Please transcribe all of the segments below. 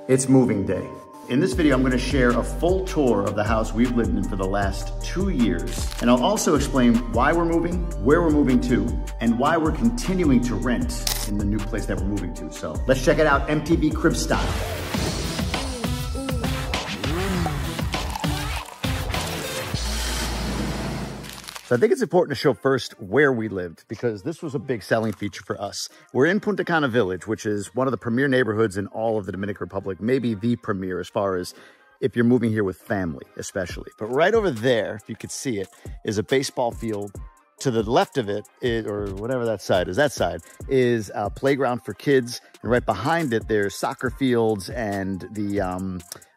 It's moving day. In this video, I'm gonna share a full tour of the house we've lived in for the last 2 years. And I'll also explain why we're moving, where we're moving to, and why we're continuing to rent in the new place that we're moving to. So let's check it out, MTV Crib style. So I think it's important to show first where we lived because this was a big selling feature for us. We're in Punta Cana Village, which is one of the premier neighborhoods in all of the Dominican Republic, maybe the premier as far as if you're moving here with family, especially. But right over there, if you could see it, is a baseball field. To the left of it, or whatever that side is a playground for kids. And right behind it, there's soccer fields and the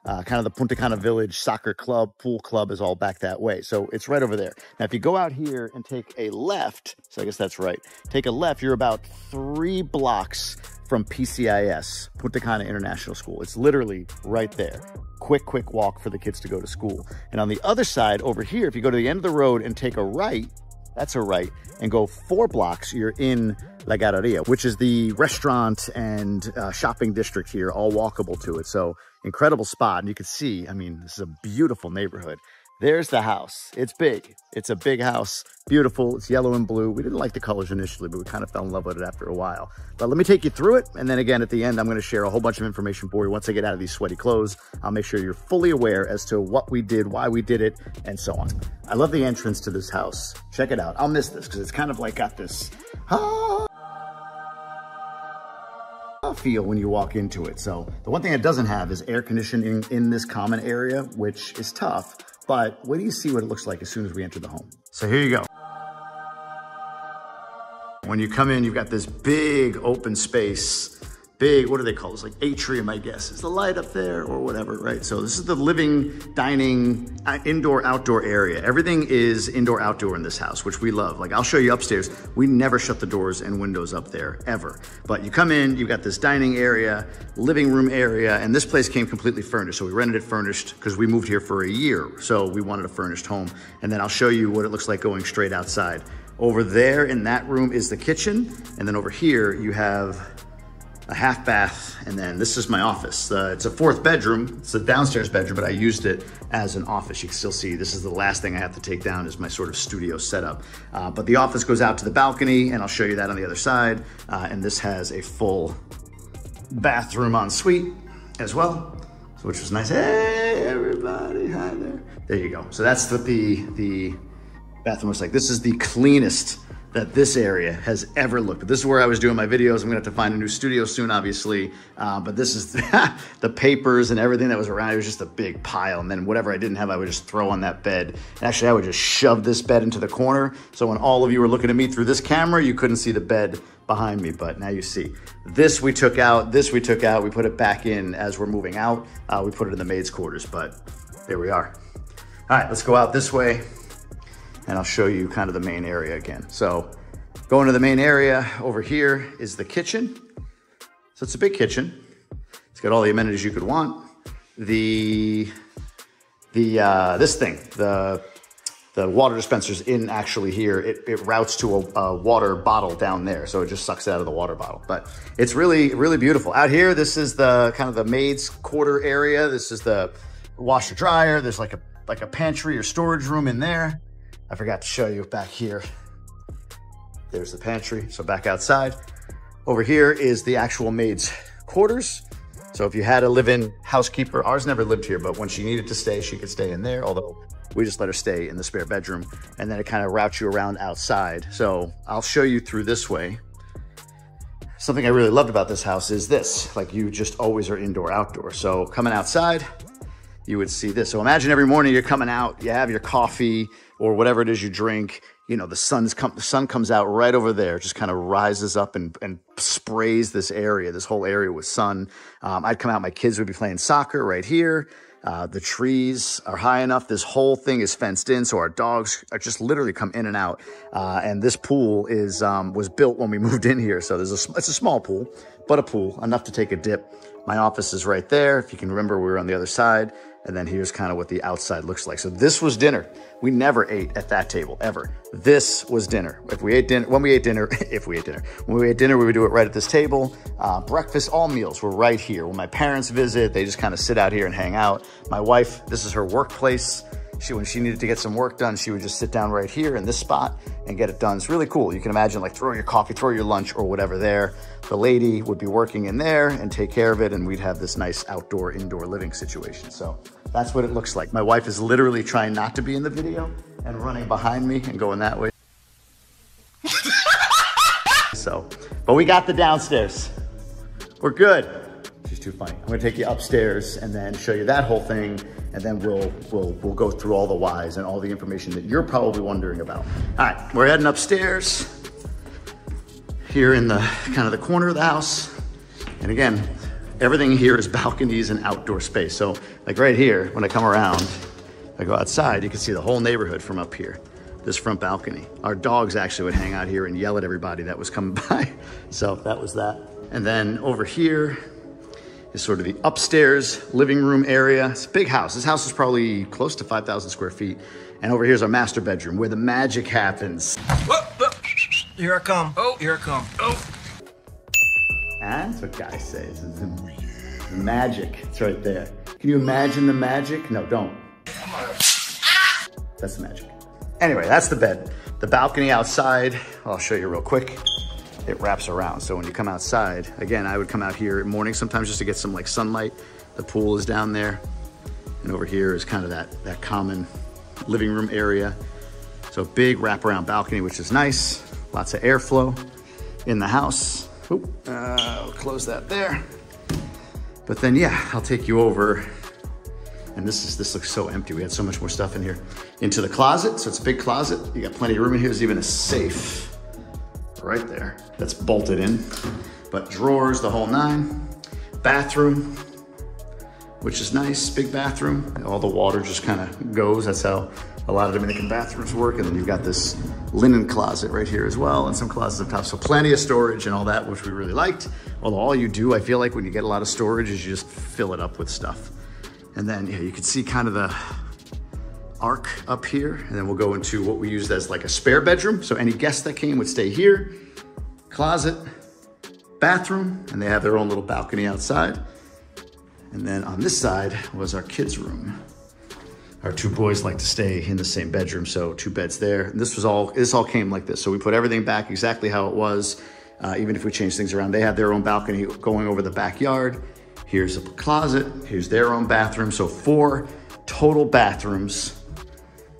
kind of the Punta Cana Village soccer club, pool club is all back that way. So it's right over there. Now, if you go out here and take a left, so I guess that's right, take a left, you're about 3 blocks from PCIS, Punta Cana International School. It's literally right there. Quick walk for the kids to go to school. And on the other side over here, if you go to the end of the road and take a right, that's a right, and go 4 blocks, you're in La Galleria, which is the restaurant and shopping district here, all walkable to it. So incredible spot. And you can see, I mean, this is a beautiful neighborhood. There's the house. It's big. It's a big house. Beautiful. It's yellow and blue. We didn't like the colors initially, but we kind of fell in love with it after a while. But let me take you through it. And then again, at the end, I'm going to share a whole bunch of information for you. Once I get out of these sweaty clothes, I'll make sure you're fully aware as to what we did, why we did it, and so on. I love the entrance to this house. Check it out. I'll miss this because it's kind of like got this feel when you walk into it. So the one thing it doesn't have is air conditioning in this common area, which is tough. But wait till you see what it looks like as soon as we enter the home. So here you go. When you come in, you've got this big open space, big, what do they call this? Like atrium, I guess. Is the light up there or whatever, right? So this is the living, dining, indoor, outdoor area. Everything is indoor, outdoor in this house, which we love. Like I'll show you upstairs. We never shut the doors and windows up there, ever. But you come in, you've got this dining area, living room area, and this place came completely furnished. So we rented it furnished because we moved here for a year. So we wanted a furnished home. And then I'll show you what it looks like going straight outside. Over there in that room is the kitchen. And then over here, you have a half bath, and then this is my office. It's a 4th bedroom. It's a downstairs bedroom, but I used it as an office. You can still see this is the last thing I have to take down is my sort of studio setup. But the office goes out to the balcony, and I'll show you that on the other side. And this has a full bathroom en suite as well, which was nice. Hey, everybody, hi there. There you go. So that's what the bathroom looks like. This is the cleanest that this area has ever looked. But this is where I was doing my videos. I'm gonna have to find a new studio soon, obviously. But this is the papers and everything that was around. It was just a big pile. And then whatever I didn't have, I would just throw on that bed. And actually, I would just shove this bed into the corner. So when all of you were looking at me through this camera, you couldn't see the bed behind me, but now you see. This we took out, this we took out. We put it back in as we're moving out. We put it in the maid's quarters, but there we are. All right, let's go out this way, and I'll show you kind of the main area again. So going to the main area, over here is the kitchen. So it's a big kitchen. It's got all the amenities you could want. This thing, the water dispenser's in actually here. It routes to a water bottle down there. So it just sucks out of the water bottle. But it's really, really beautiful. Out here, this is the kind of the maid's quarter area. This is the washer dryer. There's like a pantry or storage room in there. I forgot to show you back here. There's the pantry, so back outside. Over here is the actual maid's quarters. So if you had a live-in housekeeper, ours never lived here, but when she needed to stay, she could stay in there, although we just let her stay in the spare bedroom. And then it kind of routes you around outside. So I'll show you through this way. Something I really loved about this house is this, like you just always are indoor, outdoor. So coming outside, you would see this. So imagine every morning you're coming out, you have your coffee or whatever it is you drink, you know, the sun comes out right over there, just kind of rises up and sprays this area, this whole area with sun. I'd come out, my kids would be playing soccer right here. The trees are high enough. This whole thing is fenced in, so our dogs are just literally come in and out. And this pool is was built when we moved in here, so it's a small pool, but a pool, enough to take a dip. My office is right there. If you can remember, we were on the other side. And then here's kind of what the outside looks like. So this was dinner. We never ate at that table, ever. This was dinner. When we ate dinner, we would do it right at this table. Breakfast, all meals were right here. When my parents visit, they just kind of sit out here and hang out. My wife, this is her workplace. When she needed to get some work done, she would just sit down right here in this spot and get it done. It's really cool. You can imagine like throwing your coffee, throw your lunch or whatever there. The lady would be working in there and take care of it. And we'd have this nice outdoor, indoor living situation. So that's what it looks like. My wife is literally trying not to be in the video and running behind me and going that way. But we got the downstairs. We're good. She's too funny. I'm gonna take you upstairs and then show you that whole thing. And then we'll go through all the whys and all the information that you're probably wondering about. All right, we're heading upstairs here in the kind of the corner of the house. And again, everything here is balconies and outdoor space. So like right here, when I come around, I go outside, you can see the whole neighborhood from up here, this front balcony. Our dogs actually would hang out here and yell at everybody that was coming by. So that was that. And then over here is sort of the upstairs living room area. It's a big house. This house is probably close to 5,000 square feet. And over here's our master bedroom where the magic happens. Whoa, whoa. Here I come. Oh, here I come. Oh. That's what guys say. It's the magic. It's right there. Can you imagine the magic? No, don't. That's the magic. Anyway, that's the bed. The balcony outside, I'll show you real quick. It wraps around. So when you come outside, again, I would come out here in the morning sometimes just to get some like sunlight. The pool is down there. And over here is kind of that common living room area. So big wraparound balcony, which is nice. Lots of airflow in the house. Oop, I'll close that there. But then, yeah, I'll take you over. And this looks so empty. We had so much more stuff in here. Into the closet, so it's a big closet. You got plenty of room in here. There's even a safe right there that's bolted in. But drawers, the whole nine. Bathroom, which is nice, big bathroom. All the water just kind of goes. That's how a lot of Dominican bathrooms work. And then you've got this linen closet right here as well, and some closets up top. So plenty of storage and all that, which we really liked. Although all you do, I feel like when you get a lot of storage is you just fill it up with stuff. And then yeah, you can see kind of the arc up here. And then we'll go into what we used as like a spare bedroom. So any guests that came would stay here. Closet, bathroom, and they have their own little balcony outside. And then on this side was our kids' room. Our two boys like to stay in the same bedroom, so two beds there. And this all came like this. So we put everything back exactly how it was, even if we changed things around. They have their own balcony going over the backyard. Here's a closet, here's their own bathroom. So 4 total bathrooms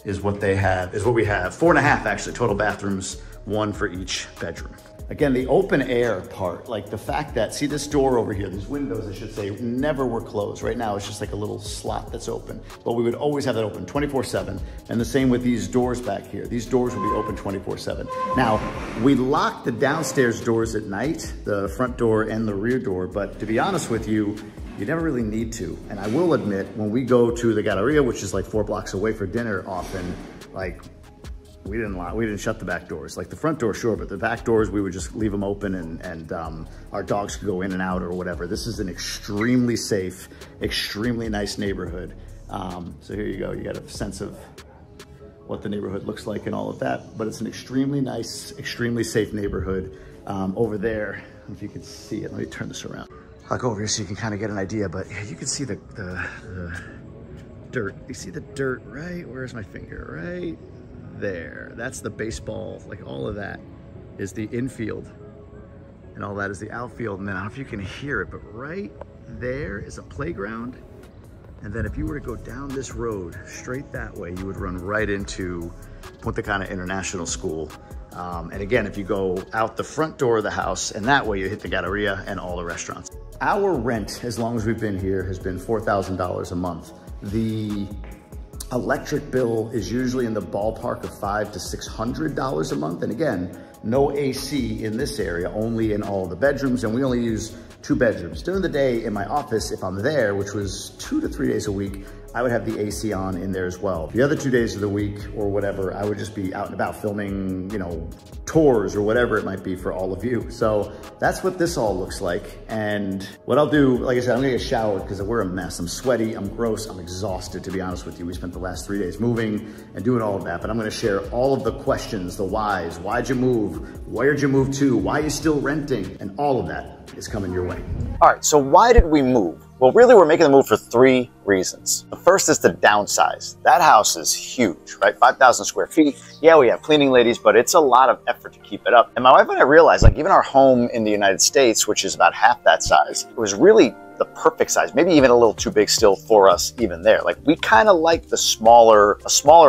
is what they have, is what we have. 4.5 actually, total bathrooms, 1 for each bedroom. Again, the open air part, like the fact that, see this door over here, these windows, I should say, never were closed. Right now, it's just like a little slot that's open. But we would always have that open 24/7. And the same with these doors back here. These doors would be open 24/7. Now, we lock the downstairs doors at night, the front door and the rear door. But to be honest with you, you never really need to. And I will admit, when we go to the Galleria, which is like 4 blocks away for dinner often, like, we didn't shut the back doors. Like the front door, sure, but the back doors, we would just leave them open and our dogs could go in and out or whatever. This is an extremely safe, extremely nice neighborhood. So here you go. You got a sense of what the neighborhood looks like and all of that, but it's an extremely nice, extremely safe neighborhood. Over there, if you can see it, let me turn this around. I'll go over here so you can kind of get an idea, but you can see the dirt. You see the dirt, right? Where's my finger? Right there. That's the baseball, like all of that is the infield and all that is the outfield. And then I don't know if you can hear it, but right there is a playground. And then if you were to go down this road straight that way, you would run right into Punta Cana International School. And again, if you go out the front door of the house and that way you hit the Galleria and all the restaurants. Our rent, as long as we've been here, has been $4,000 a month. The electric bill is usually in the ballpark of $500 to $600 a month. And again, no AC in this area, only in all the bedrooms. And we only use 2 bedrooms. During the day in my office, if I'm there, which was 2 to 3 days a week, I would have the AC on in there as well. The other 2 days of the week or whatever, I would just be out and about filming, you know, tours or whatever it might be for all of you. So that's what this all looks like. And what I'll do, like I said, I'm gonna get showered because we're a mess. I'm sweaty, I'm gross, I'm exhausted, to be honest with you. We spent the last 3 days moving and doing all of that, but I'm gonna share all of the questions, the whys, why'd you move? Where'd you move to? Why are you still renting? And all of that is coming your way. All right, so why did we move? Well, really, we're making the move for 3 reasons. The first is to downsize. That house is huge, right? 5,000 square feet. Yeah, we have cleaning ladies, but it's a lot of effort to keep it up. And my wife and I realized, like, even our home in the United States, which is about half that size, it was really the perfect size, maybe even a little too big still for us even there. Like, we kind of like a smaller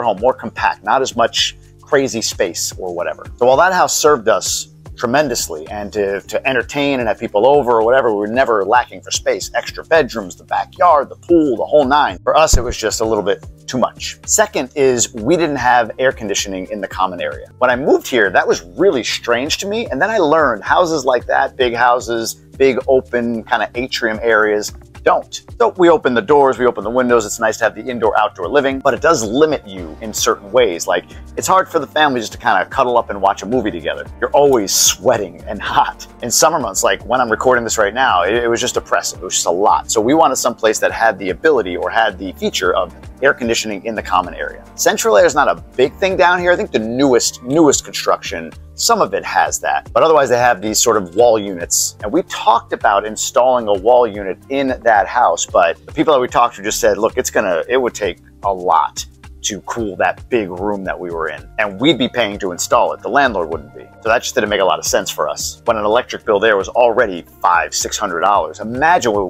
home, more compact, not as much crazy space or whatever. So while that house served us tremendously, and to entertain and have people over or whatever, we were never lacking for space. Extra bedrooms, the backyard, the pool, the whole 9. For us, it was just a little bit too much. Second is we didn't have air conditioning in the common area. When I moved here, that was really strange to me. And then I learned houses like that, big houses, big open kind of atrium areas, don't. So we open the doors, we open the windows. It's nice to have the indoor-outdoor living, but it does limit you in certain ways. Like, it's hard for the family just to kind of cuddle up and watch a movie together. You're always sweating and hot. In summer months, like when I'm recording this right now, it was just oppressive. It was just a lot. So we wanted some place that had the ability or had the feature of air conditioning in the common area. Central air is not a big thing down here. I think the newest construction, some of it has that, but otherwise they have these sort of wall units. And we talked about installing a wall unit in that house, but the people that we talked to just said, look, it would take a lot to cool that big room that we were in. And we'd be paying to install it. The landlord wouldn't be. So that just didn't make a lot of sense for us. When an electric bill there was already $500–600. Imagine what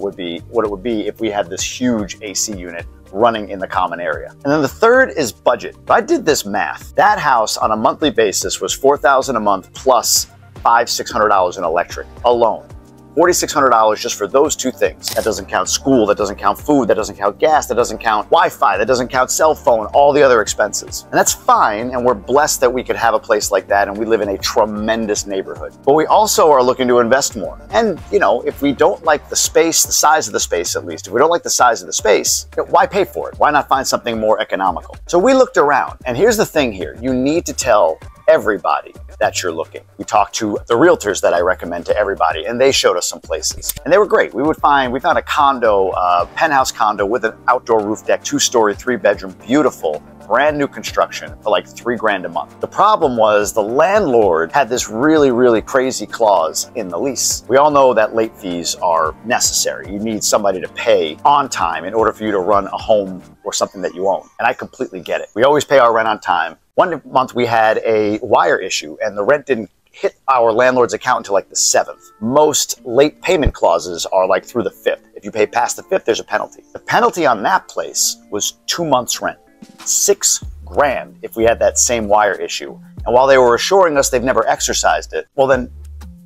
it would be if we had this huge AC unit running in the common area. And then the third is budget. I did this math. That house on a monthly basis was $4,000 a month plus $500–600 in electric alone. $4,600 just for those 2 things. That doesn't count school, that doesn't count food, that doesn't count gas, that doesn't count Wi-Fi, that doesn't count cell phone, all the other expenses. And that's fine, and we're blessed that we could have a place like that, and we live in a tremendous neighborhood. But we also are looking to invest more. And, you know, if we don't like the space, the size of the space at least, if we don't like the size of the space, why pay for it? Why not find something more economical? So we looked around, and here's the thing here. You need to tell everybody that you're looking. We talked to the realtors that I recommend to everybody, and they showed us some places, and they were great. We found a condo, penthouse condo with an outdoor roof deck, 2-story, 3-bedroom, beautiful, brand new construction for like $3,000 a month. The problem was the landlord had this really, really crazy clause in the lease. We all know that late fees are necessary. You need somebody to pay on time in order for you to run a home or something that you own. And I completely get it. We always pay our rent on time. One month we had a wire issue and the rent didn't hit our landlord's account until like the 7th. Most late payment clauses are like through the 5th. If you pay past the 5th, there's a penalty. The penalty on that place was 2 months rent. $6,000 if we had that same wire issue. And while they were assuring us they've never exercised it, well then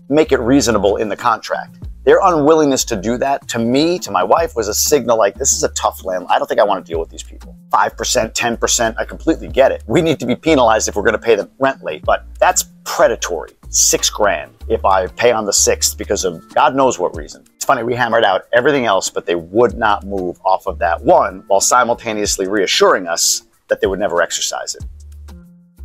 make it reasonable in the contract. Their unwillingness to do that, to me, to my wife, was a signal like, this is a tough landlord. I don't think I want to deal with these people. 5%, 10%, I completely get it. We need to be penalized if we're going to pay the rent late, but that's predatory. $6,000 if I pay on the 6th because of God knows what reason. It's funny, we hammered out everything else, but they would not move off of that one while simultaneously reassuring us that they would never exercise it.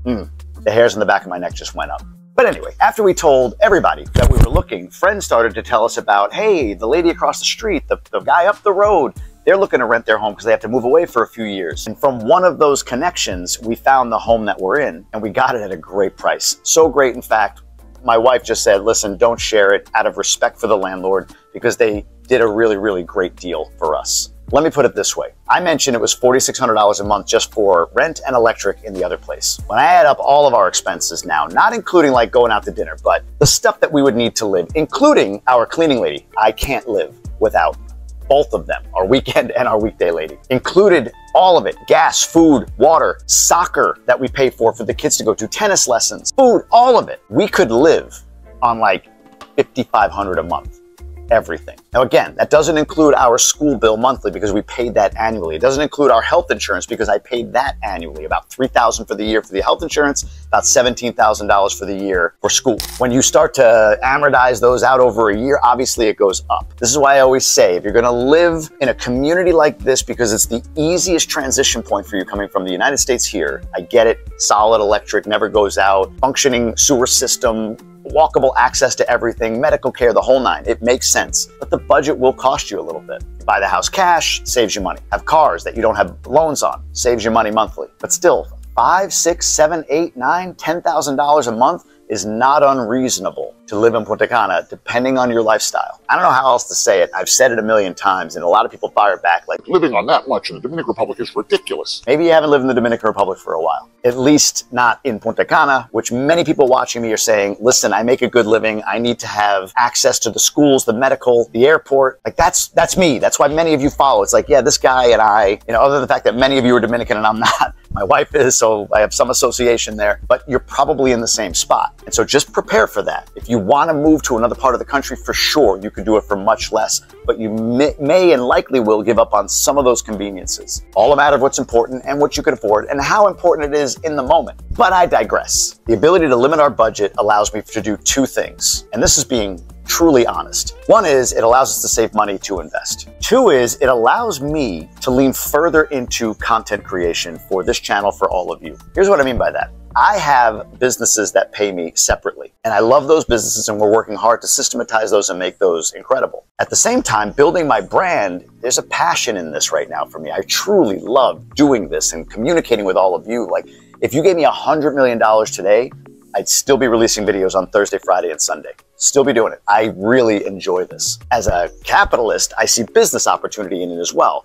The hairs on the back of my neck just went up. But anyway, after we told everybody that we were looking, friends started to tell us about, hey, the lady across the street, the guy up the road, they're looking to rent their home because they have to move away for a few years. And from one of those connections, we found the home that we're in, and we got it at a great price. So great, in fact, my wife just said, listen, don't share it out of respect for the landlord because they did a really, really great deal for us. Let me put it this way. I mentioned it was $4,600 a month just for rent and electric in the other place. When I add up all of our expenses now, not including like going out to dinner, but the stuff that we would need to live, including our cleaning lady, I can't live without both of them, our weekend and our weekday lady. Included all of it, gas, food, water, soccer that we pay for the kids to go to, tennis lessons, food, all of it. We could live on like $5,500 a month. everything. Now again, that doesn't include our school bill monthly because we paid that annually. It doesn't include our health insurance because I paid that annually. About $3,000 for the year for the health insurance, about $17,000 for the year for school. When you start to amortize those out over a year, obviously it goes up. This is why I always say, if you're gonna live in a community like this, because it's the easiest transition point for you coming from the United States here, I get it, solid electric, never goes out, functioning sewer system, walkable access to everything, medical care, the whole nine. It makes sense, but the budget will cost you a little bit. You buy the house cash, saves you money. Have cars that you don't have loans on, saves you money monthly. But still, $5, $6, $7, $8, $9, $10,000 a month is not unreasonable to live in Punta Cana, depending on your lifestyle. I don't know how else to say it. I've said it a million times, and a lot of people fire back like, living on that much in the Dominican Republic is ridiculous. Maybe you haven't lived in the Dominican Republic for a while. At least not in Punta Cana, which many people watching me are saying, listen, I make a good living. I need to have access to the schools, the medical, the airport. Like that's me. That's why many of you follow. It's like, yeah, this guy and I, other than the fact that many of you are Dominican and I'm not, my wife is, so I have some association there, but you're probably in the same spot. And so just prepare for that. If you want to move to another part of the country, for sure, you could do it for much less, but you may and likely will give up on some of those conveniences. All a matter of what's important and what you can afford and how important it is in the moment. But I digress. The ability to limit our budget allows me to do two things, and this is being truly honest. One is it allows us to save money to invest. Two is it allows me to lean further into content creation for this channel for all of you. Here's what I mean by that. I have businesses that pay me separately, and I love those businesses, and we're working hard to systematize those and make those incredible. At the same time, building my brand, there's a passion in this right now for me. I truly love doing this and communicating with all of you. Like, if you gave me $100 million today, I'd still be releasing videos on Thursday, Friday, and Sunday. Still be doing it. I really enjoy this. As a capitalist, I see business opportunity in it as well.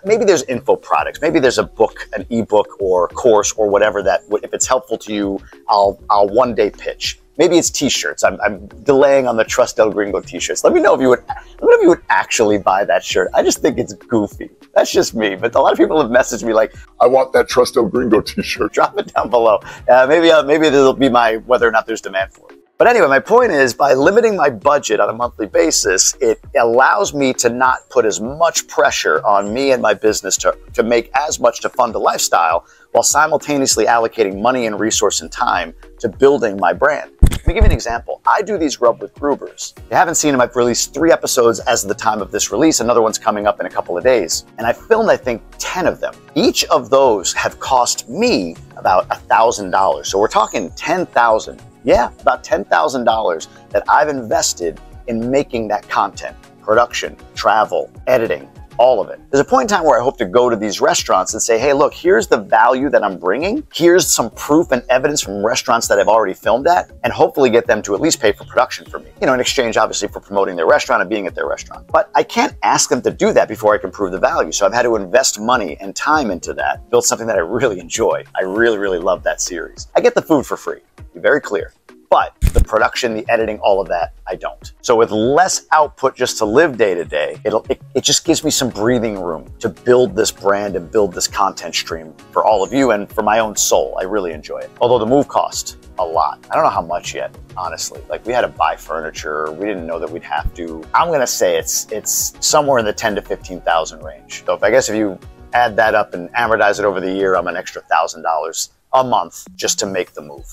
Maybe there's info products. Maybe there's a book, an ebook or course or whatever that, if it's helpful to you, I'll one day pitch. Maybe it's t-shirts. I'm delaying on the Trust El Gringo t-shirts. Let me know if you would actually buy that shirt. I just think it's goofy. That's just me. But a lot of people have messaged me like, I want that Trust El Gringo t-shirt. Drop it down below. Maybe there'll be whether or not there's demand for it. But anyway, my point is, by limiting my budget on a monthly basis, it allows me to not put as much pressure on me and my business to make as much to fund a lifestyle, while simultaneously allocating money and resource and time to building my brand. Let me give you an example. I do these Grub with Grubers. If you haven't seen them, I've released 3 episodes as of the time of this release. Another one's coming up in a couple of days. And I filmed, I think, 10 of them. Each of those have cost me about $1,000. So we're talking $10,000. Yeah, about $10,000 that I've invested in making that content. Production, travel, editing, all of it. There's a point in time where I hope to go to these restaurants and say, hey, look, here's the value that I'm bringing. Here's some proof and evidence from restaurants that I've already filmed at, and hopefully get them to at least pay for production for me. In exchange, obviously, for promoting their restaurant and being at their restaurant. But I can't ask them to do that before I can prove the value. So I've had to invest money and time into that, build something that I really enjoy. I really, really love that series. I get the food for free, to be very clear. But the production, the editing, all of that, I don't. So with less output just to live day to day, it just gives me some breathing room to build this brand and build this content stream for all of you and for my own soul. I really enjoy it. Although the move cost a lot. I don't know how much yet, honestly. Like, we had to buy furniture. We didn't know that we'd have to. I'm gonna say it's somewhere in the 10 to 15,000 range. So I guess if you add that up and amortize it over the year, I'm an extra $1,000 a month just to make the move.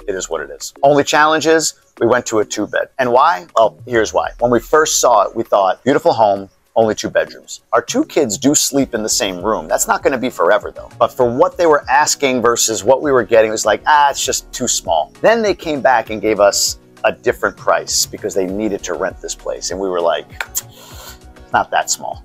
It is what it is. Only challenge is we went to a 2-bed. And why? Well, here's why. When we first saw it, we thought, beautiful home, only 2 bedrooms. Our 2 kids do sleep in the same room. That's not gonna be forever though. But for what they were asking versus what we were getting, it was like, it's just too small. Then they came back and gave us a different price because they needed to rent this place. And we were like, it's not that small.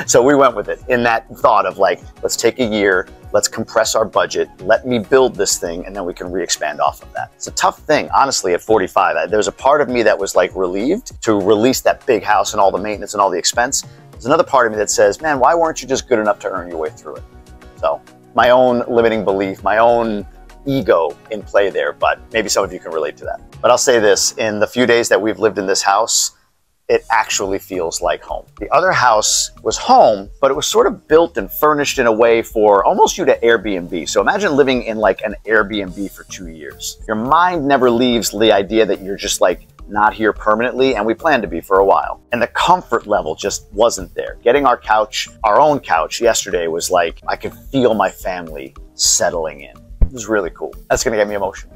So we went with it in that thought of like, let's take a year, let's compress our budget, let me build this thing, and then we can re-expand off of that. It's a tough thing, honestly, at 45. There's a part of me that was like relieved to release that big house and all the maintenance and all the expense. There's another part of me that says, man, why weren't you just good enough to earn your way through it? So my own limiting belief, my own ego in play there, but maybe some of you can relate to that. But I'll say this, in the few days that we've lived in this house, it actually feels like home. The other house was home, but it was sort of built and furnished in a way for almost you to Airbnb. So imagine living in like an Airbnb for 2 years. Your mind never leaves the idea that you're just like not here permanently, and we plan to be for a while. And the comfort level just wasn't there. Getting our couch, our own couch yesterday was like, I could feel my family settling in. It was really cool. That's gonna get me emotional.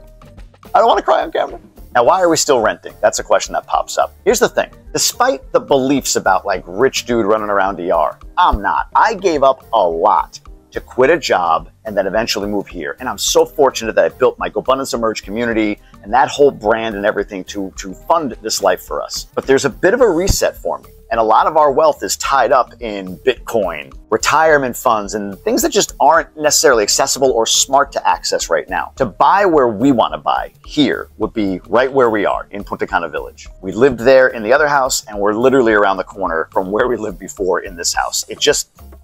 I don't wanna cry on camera. Now, why are we still renting? That's a question that pops up. Here's the thing. Despite the beliefs about like rich dude running around DR, I'm not. I gave up a lot to quit a job and then eventually move here. And I'm so fortunate that I built my GoBundance Emerge community and that whole brand and everything to fund this life for us. But there's a bit of a reset for me. And a lot of our wealth is tied up in Bitcoin, retirement funds, and things that just aren't necessarily accessible or smart to access right now. To buy where we want to buy here would be right where we are in Punta Cana Village. We lived there in the other house, and we're literally around the corner from where we lived before in this house.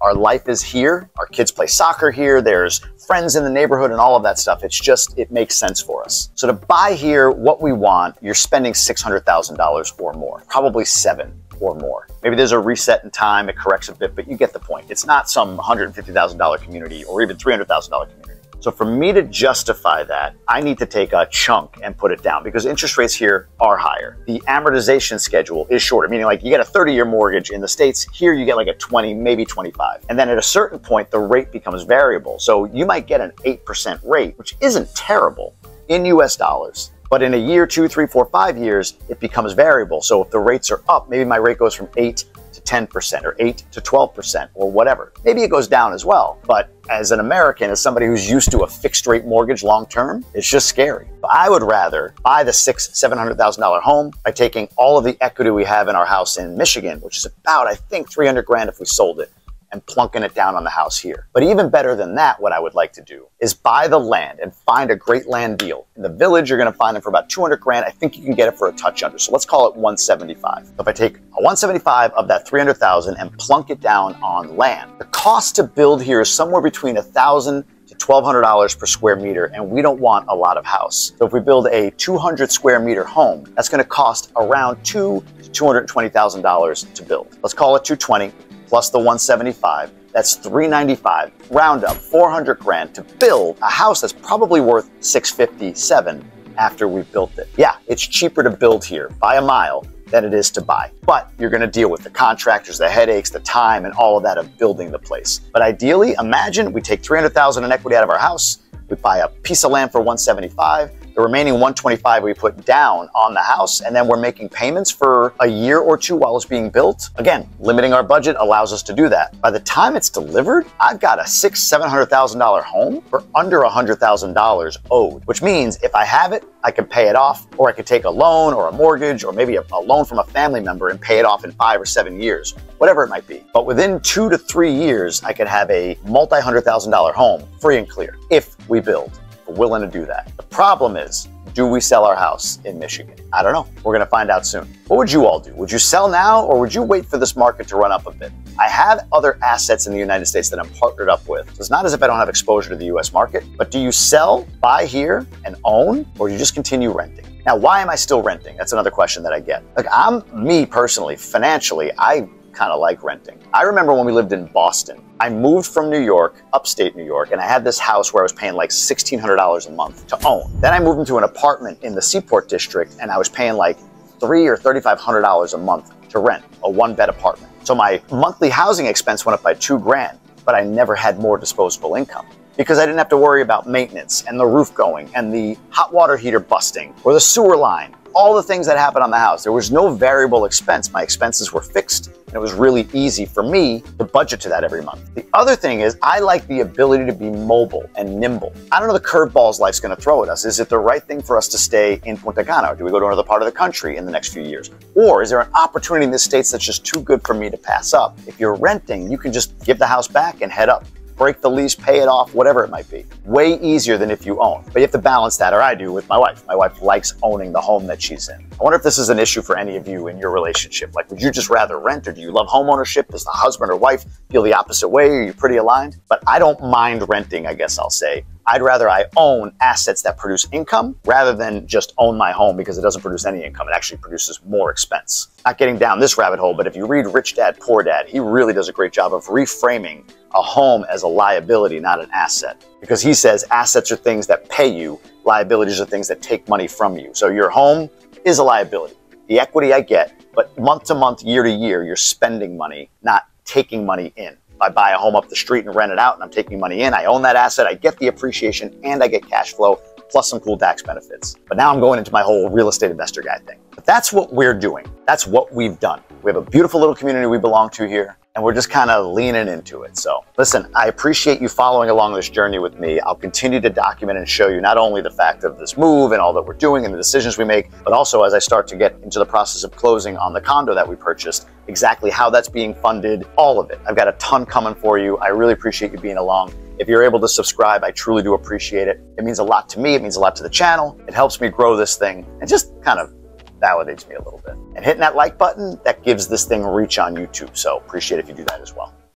Our life is here. Our kids play soccer here. There's friends in the neighborhood and all of that stuff. It makes sense for us. So to buy here what we want, you're spending $600,000 or more, probably $7 or more. Maybe there's a reset in time, it corrects a bit, but you get the point. It's not some $150,000 community or even $300,000 community. So for me to justify that, I need to take a chunk and put it down because interest rates here are higher. The amortization schedule is shorter, meaning like you get a 30-year mortgage in the States. Here you get like a 20, maybe 25. And then at a certain point, the rate becomes variable. So you might get an 8% rate, which isn't terrible in US dollars. But in a year, 2, 3, 4, 5 years, it becomes variable. So if the rates are up, maybe my rate goes from 8 to 10% or 8 to 12% or whatever. Maybe it goes down as well. But as an American, as somebody who's used to a fixed rate mortgage long term, it's just scary. But I would rather buy the $700,000 home by taking all of the equity we have in our house in Michigan, which is about, I think, 300 grand if we sold it, and plunking it down on the house here. But even better than that, what I would like to do is buy the land and find a great land deal. In the village, you're gonna find them for about 200 grand. I think you can get it for a touch under. So let's call it 175. So if I take a 175 of that 300,000 and plunk it down on land, the cost to build here is somewhere between $1,000 to $1,200 per square meter, and we don't want a lot of house. So if we build a 200 square meter home, that's gonna cost around $200,000 to $220,000 to build. Let's call it 220. Plus the 175, that's 395, round up 400 grand to build a house that's probably worth 657 after we've built it. Yeah, it's cheaper to build here by a mile than it is to buy. But you're gonna deal with the contractors, the headaches, the time, and all of that of building the place. But ideally, imagine we take 300,000 in equity out of our house, we buy a piece of land for 175, the remaining 125 we put down on the house, and then we're making payments for a year or two while it's being built. Again, limiting our budget allows us to do that. By the time it's delivered, I've got a $700,000 home for under $100,000 owed, which means if I have it, I can pay it off, or I could take a loan or a mortgage or maybe a loan from a family member and pay it off in 5 or 7 years, whatever it might be. But within 2 to 3 years, I could have a multi-$100,000 home free and clear if we build. We're willing to do that. The problem is, do we sell our house in Michigan? I don't know. We're gonna find out soon. What would you all do? Would you sell now or would you wait for this market to run up a bit? I have other assets in the United States that I'm partnered up with. So it's not as if I don't have exposure to the US market, but do you sell, buy here, and own, or do you just continue renting? Now, why am I still renting? That's another question that I get. Like me personally, financially, I kind of like renting. I remember when we lived in Boston, I moved from New York, upstate New York, and I had this house where I was paying like $1,600 a month to own. Then I moved into an apartment in the Seaport District and I was paying like $300 or $3,500 a month to rent a 1-bed apartment. So my monthly housing expense went up by $2 grand, but I never had more disposable income because I didn't have to worry about maintenance and the roof going and the hot water heater busting or the sewer line. All the things that happened on the house. There was no variable expense. My expenses were fixed, and it was really easy for me to budget to that every month. The other thing is I like the ability to be mobile and nimble. I don't know the curveballs life's gonna throw at us. Is it the right thing for us to stay in Punta Cana, or do we go to another part of the country in the next few years? Or is there an opportunity in the States that's just too good for me to pass up? If you're renting, you can just give the house back and head up. Break the lease, pay it off, whatever it might be. Way easier than if you own. But you have to balance that, or I do with my wife. My wife likes owning the home that she's in. I wonder if this is an issue for any of you in your relationship. Like, would you just rather rent, or do you love home ownership? Does the husband or wife feel the opposite way? Are you pretty aligned? But I don't mind renting, I guess I'll say. I'd rather I own assets that produce income rather than just own my home because it doesn't produce any income. It actually produces more expense. Not getting down this rabbit hole, but if you read Rich Dad, Poor Dad, he really does a great job of reframing a home as a liability, not an asset. Because he says assets are things that pay you, liabilities are things that take money from you. So your home, is a liability. The equity I get, but month to month, year to year, you're spending money, not taking money in. If I buy a home up the street and rent it out and I'm taking money in, I own that asset, I get the appreciation and I get cash flow plus some cool tax benefits. But now I'm going into my whole real estate investor guy thing. But that's what we're doing. That's what we've done. We have a beautiful little community we belong to here, and we're just kind of leaning into it. So listen, I appreciate you following along this journey with me. I'll continue to document and show you not only the fact of this move and all that we're doing and the decisions we make, but also as I start to get into the process of closing on the condo that we purchased, exactly how that's being funded, all of it. I've got a ton coming for you. I really appreciate you being along. If you're able to subscribe, I truly do appreciate it. It means a lot to me. It means a lot to the channel. It helps me grow this thing and just kind of validates me a little bit. And hitting that like button, that gives this thing reach on YouTube. So appreciate if you do that as well.